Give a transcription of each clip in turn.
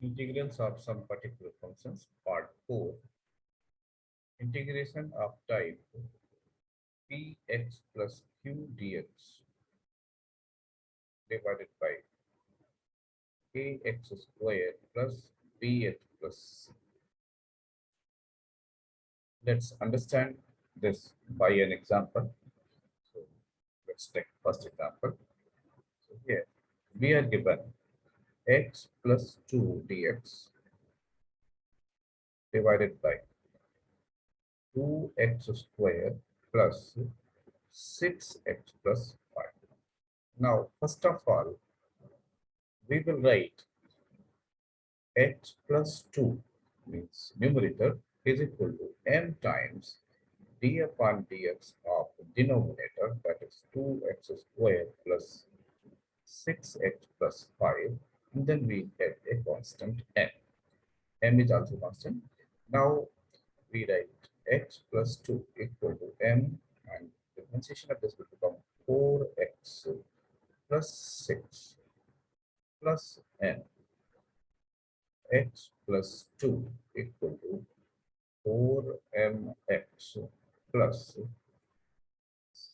Integrals of some particular functions, part 4. Integration of type px plus q dx divided by ax squared plus bx plus c. Let's understand this by an example. So let's take first example. So here we are given x plus 2 dx divided by 2x squared plus 6x plus 5. Now, first of all, we will write x plus 2 means numerator is equal to m times d upon dx of denominator, that is 2x squared plus 6x plus 5, and then we get a constant m. M is also constant. Now we write x plus 2 equal to m, and differentiation of this will become 4x plus 6 plus n. X plus 2 equal to 4mx plus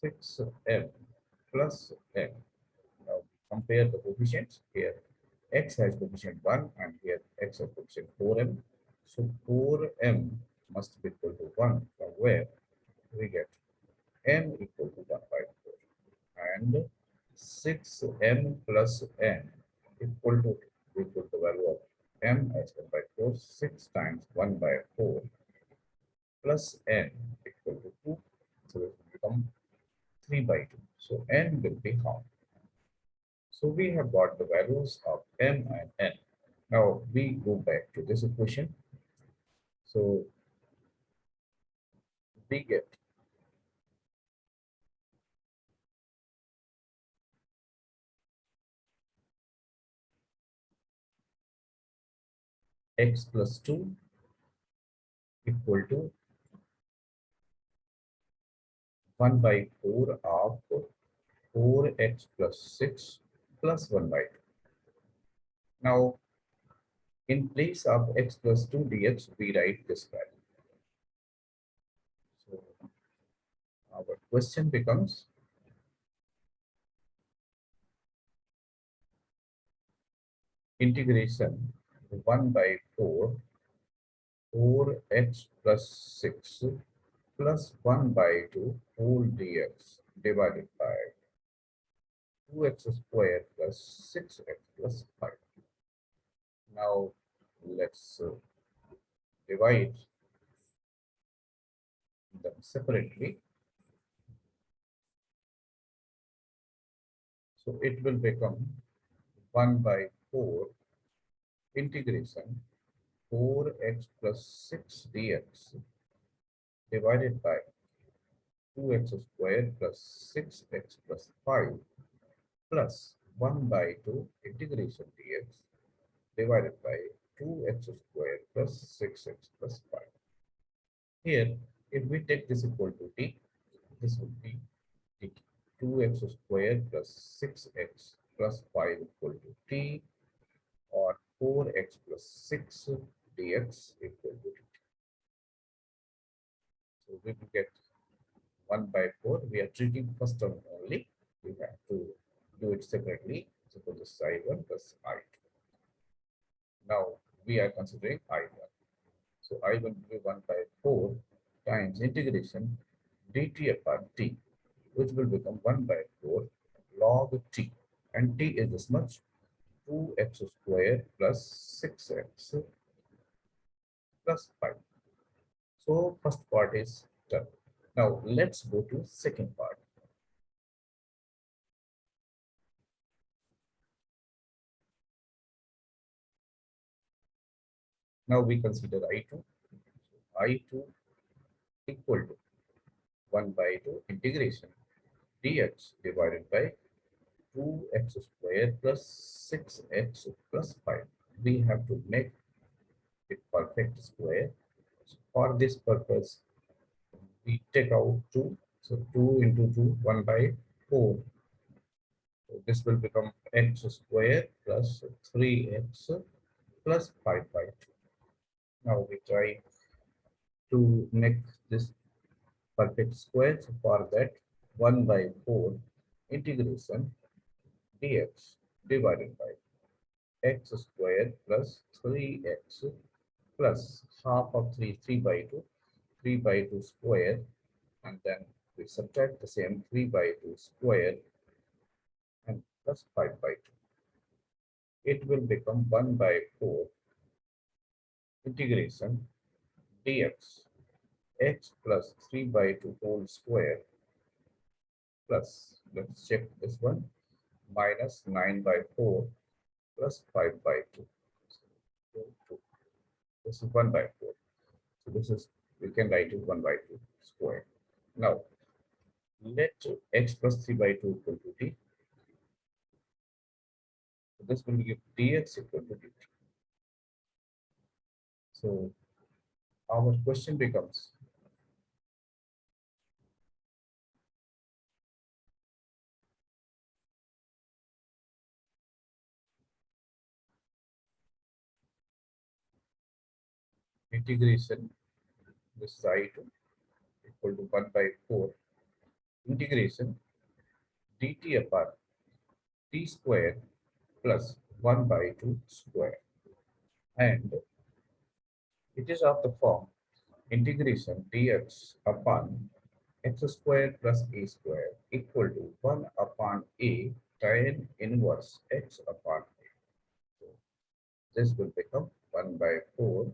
6m plus n. Now compare the coefficients here. X has coefficient 1 and here x has coefficient 4m. So 4m must be equal to 1, from where we get m equal to 1 by 4. And 6m plus n equal to the value of m as 1 by 4, 6 times 1 by 4 plus n equal to 2. So it will become 3 by 2. So n will be half. So we have got the values of m and n. Now we go back to this equation. So we get x plus 2 equal to 1 by 4 of 4x plus 6 plus 1 by 2. Now, in place of x plus 2 dx, we write this value. So, our question becomes integration 1 by 4x plus 6 plus 1 by 2 whole dx divided by 2x squared plus 6x plus 5. Now, let's divide them separately. So it will become 1 by 4 integration 4x plus 6 dx divided by 2x squared plus 6x plus 5 plus 1 by 2 integration dx divided by 2x squared plus 6x plus 5. Here, if we take this equal to t, this would be dt. 2x squared plus 6x plus 5 equal to t, or 4x plus 6 dx equal to dt. So we will get 1 by 4. We are treating first term only. We have to do it separately. Suppose this I1 plus I2. Now we are considering I1. So I1 will be 1 by 4 times integration dt upon t, which will become 1 by 4 log t. And t is this much, 2x squared plus 6x plus 5. So first part is done. Now let's go to second part. Now we consider I2. I2 equal to 1 by 2 integration dx divided by 2x squared plus 6x plus 5. We have to make it perfect square. So for this purpose, we take out 2. So 2 into 2, 1 by 4. So this will become x squared plus 3x plus 5 by 2. Now we try to make this perfect square. So for that, 1 by 4 integration dx divided by x squared plus 3x plus half of 3 by 2, 3 by 2 square, and then we subtract the same 3 by 2 square and plus 5 by 2. It will become 1 by 4 integration dx x plus 3 by 2 whole square plus, let's check this one, minus 9 by 4 plus 5 by 2. So, 2. This is 1 by 4. So this is, we can write it 1 by 2 square. Now, let x plus 3 by 2 equal to t. So this will give dx equal to dt. So our question becomes, integration, this is I2 equal to 1 by 4 integration dt upon t square plus 1 by 2 square, and it is of the form integration dx upon x square plus a square equal to 1 upon a tan inverse x upon a. So this will become 1 by 4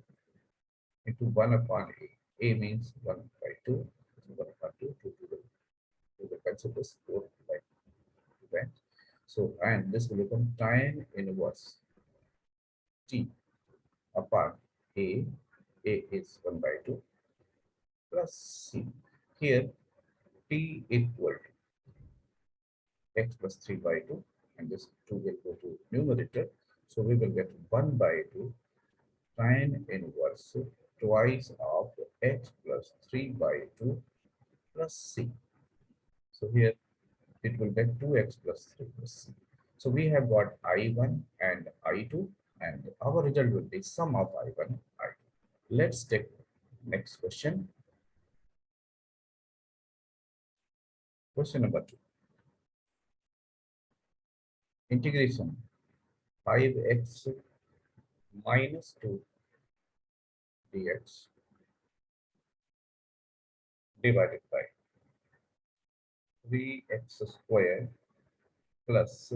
into 1 upon a. A means 1 by 2, so 1 upon 2, 2 to the concept is 4 by 2, right? So, and this will become tan inverse t upon a. A is 1 by 2 plus c. Here t equal to x plus 3 by 2, and this 2 will go to numerator. So we will get 1 by 2 tan inverse twice of x plus 3 by 2 plus c. So here it will get 2x plus 3 plus c. So we have got I1 and I2, and our result will be sum of I1, I2. Let's take next question. Question number 2. Integration 5x minus 2 dx divided by 3x square plus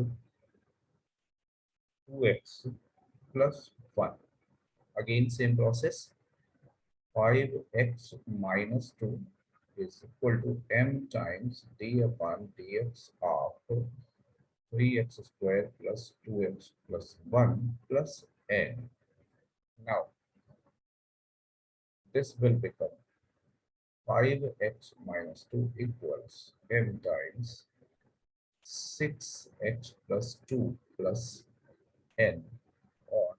2x plus 1. Again, same process. 5x minus 2 is equal to m times d upon dx of 3x square plus 2x plus 1 plus n. Now, this will become 5x minus 2 equals m times 6x plus 2 plus n on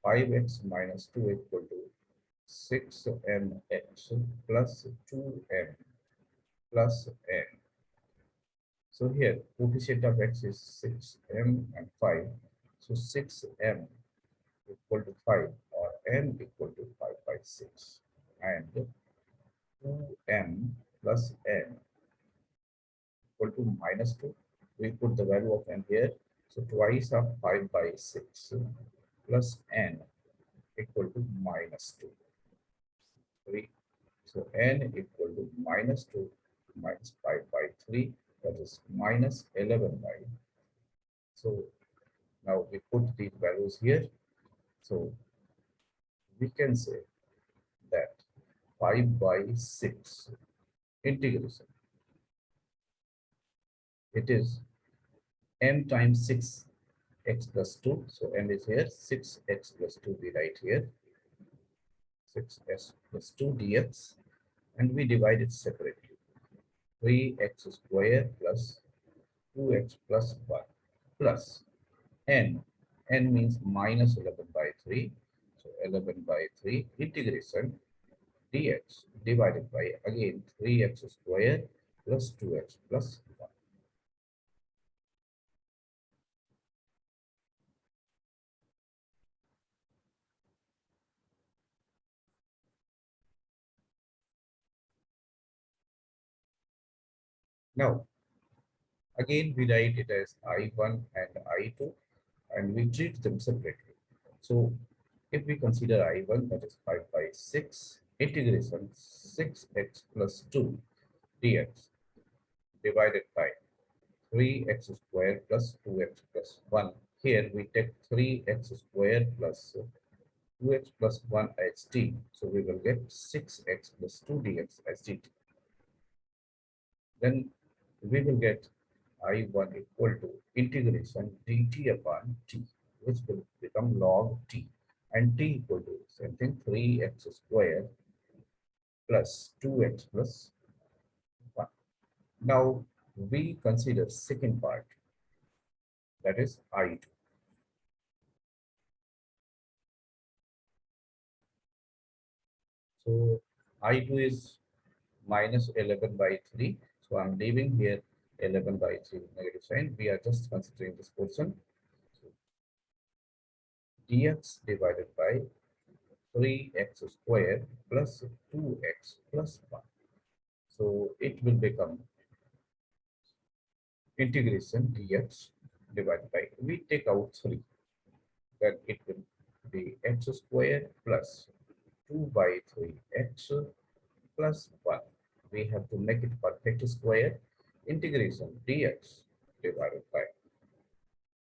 5x minus 2 equal to 6mx plus 2m plus n. So here coefficient of x is 6m and 5. So 6m equal to 5 or m equal to 5 by 6, and 2m plus n equal to minus 2. We put the value of n here. So twice of 5 by 6 plus n equal to minus 2. 3. So n equal to minus 2 minus 5 by 3, that is minus 11 by. So now we put these values here. So we can say that 5 by 6 integration, it is m times 6 x plus 2. So m is here, 6x plus 2 we write here, 6s plus 2 dx, and we divide it separately. 3x square plus 2x plus 1 plus n. N means minus 11 by 3. So 11 by 3 integration dx divided by again 3x square plus 2x plus 1. Now, again, we write it as I1 and I2 and we treat them separately. So, if we consider I1, that is 5 by 6, integration 6x plus 2 dx divided by 3x squared plus 2x plus 1. Here we take 3x squared plus 2x plus 1 as t. So we will get 6x plus 2 dx as dt. Then we will get I1 equal to integration dt upon t, which will become log t. And t equal to same thing 3x squared plus 2x plus 1. Now we consider second part, that is I2. So I2 is minus 11 by 3. So I'm leaving here 11 by 3 negative sign. We are just considering this portion. So dx divided by 3x squared plus 2x plus 1. So it will become integration dx divided by, we take out 3, then it will be x squared plus 2 by 3x plus 1. We have to make it perfect square. Integration dx divided by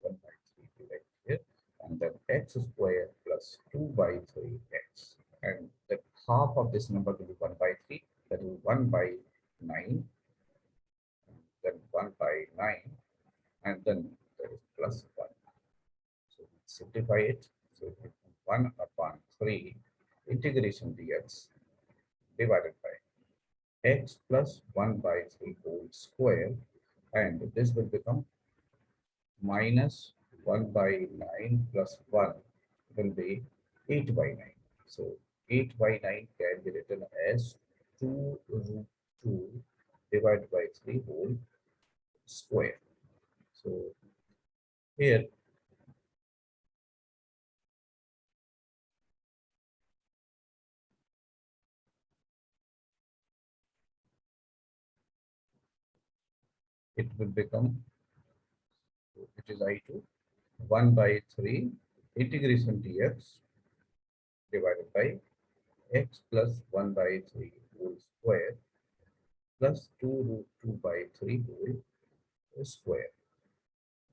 1 by 3 divided here, and then x squared plus 2 by 3x. And the half of this number will be 1 by 3, that is 1 by 9, then 1 by 9, and then there is plus 1. So we simplify it. So it becomes 1 upon 3 integration dx divided by x plus 1 by 3 whole square, and this will become minus 1 by 9 plus 1 will be 8 by 9. So 8 by 9 can be written as 2 root 2 divided by 3 whole square. So here it will become, it is I2, 1 by 3 integration dx divided by x plus 1 by 3 whole square plus 2 root 2 by 3 whole square.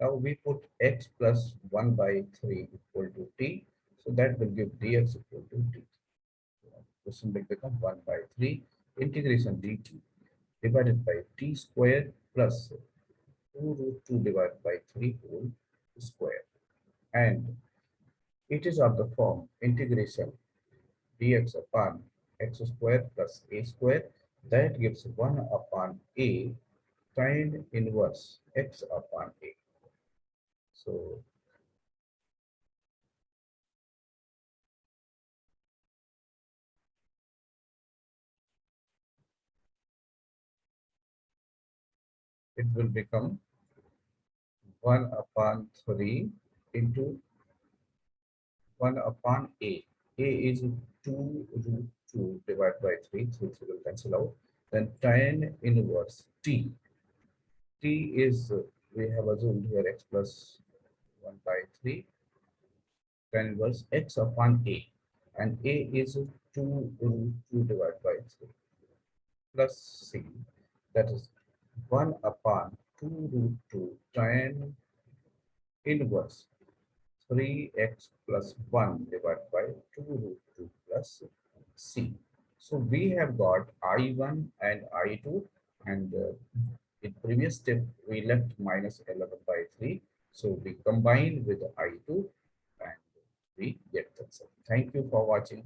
Now we put x plus 1 by 3 equal to t. So that will give dx equal to t. This will become 1 by 3 integration dt divided by t square plus 2 root 2 divided by 3 whole square. And it is of the form integration dx upon x square plus a square. That gives 1 upon a tan inverse x upon a. So it will become 1 upon 3 into 1 upon a. A is 2 root 2 divided by 3. 3 will cancel out. Then tan inverse t. T is, we have assumed here x plus 1 by 3. Tan inverse x upon a. And a is 2 root 2 divided by 3 plus c. That is 1 upon 2 root 2 tan inverse 3x plus 1 divided by 2 root 2 plus c. So we have got I1 and I2, and in previous step we left minus 11 by 3. So we combined with I2 and we get the answer. Thank you for watching.